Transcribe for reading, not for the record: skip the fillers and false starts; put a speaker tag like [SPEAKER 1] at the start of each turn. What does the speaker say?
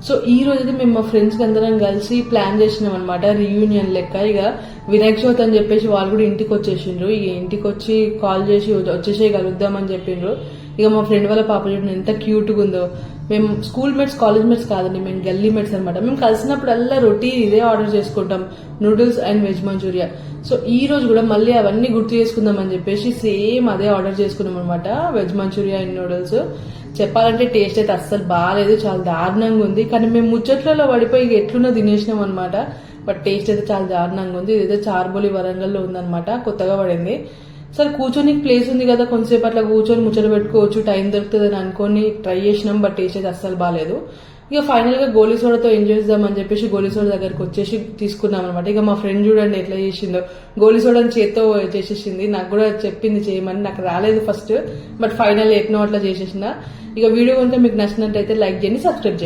[SPEAKER 1] So ఈ రోజు అయితే మేము మా ఫ్రెండ్స్ అందరం కలిసి ప్లాన్ చేసినాం అనమాట, రీయూనియన్ లెక్క. ఇక వినాయక చవితి అని చెప్పేసి వాళ్ళు కూడా ఇంటికి వచ్చేసిండ్రు. ఇక ఇంటికి వచ్చి కాల్ చేసి వచ్చేసే కలుద్దామని చెప్పిండ్రు. ఇక మా ఫ్రెండ్ వాళ్ళ పాప చూడండి ఎంత క్యూట్ గా ఉందో. మేము స్కూల్ మేట్స్ కాలేజ్ మేట్స్ కాదండి, మేము గల్లీ మేట్స్ అనమాట. మేము కలిసినప్పుడల్లా రొటీన్ ఇదే ఆర్డర్ చేసుకుంటాం, noodles and veg manchurian. So ఈ రోజు కూడా మళ్ళీ అవన్నీ గుర్తు చేసుకుందాం అని చెప్పేసి సేమ్ అదే ఆర్డర్ చేసుకున్నాం అనమాట, వెజ్ మంచూరియా అండ్ నూడిల్స్. చెప్పాలంటే టేస్ట్ అయితే అస్సలు బాగాలేదు, చాలా దారుణంగా ఉంది. కానీ మేము ముచ్చట్లలో పడిపోయి ఎట్లున్నా తినేసినాం అనమాట. బట్ టేస్ట్ అయితే చాలా దారుణంగా ఉంది. ఇదైతే చార్బోలి వరంగల్లో ఉందన్నమాట, కొత్తగా పడింది. సరే కూర్చొని ప్లేస్ ఉంది కదా, కొంతసేపు అట్లా కూర్చొని ముచ్చట పెట్టుకోవచ్చు, టైం దొరుకుతుంది అని అనుకొని ట్రై చేసినాం. బట్ టేస్ట్ అయితే అస్సలు బాగాలేదు. ఇక ఫైనల్ గా గోలీ సోడాతో ఎంజాయ్ చేద్దామని చెప్పేసి గోలీ సోడా దగ్గరకు వచ్చేసి తీసుకున్నాం అనమాట. ఇక మా ఫ్రెండ్ చూడండి ఎట్లా చేసిందో, గోలీ సోడాని చేత్తో చేసేసింది. నాకు కూడా చెప్పింది చేయమని, నాకు రాలేదు ఫస్ట్, బట్ ఫైనల్ ఎట్నో అట్లా చేసేసిన. ఇక వీడియో కనుక మీకు నచ్చినట్టయితే లైక్ చేయండి, సబ్స్క్రైబ్ చేయండి.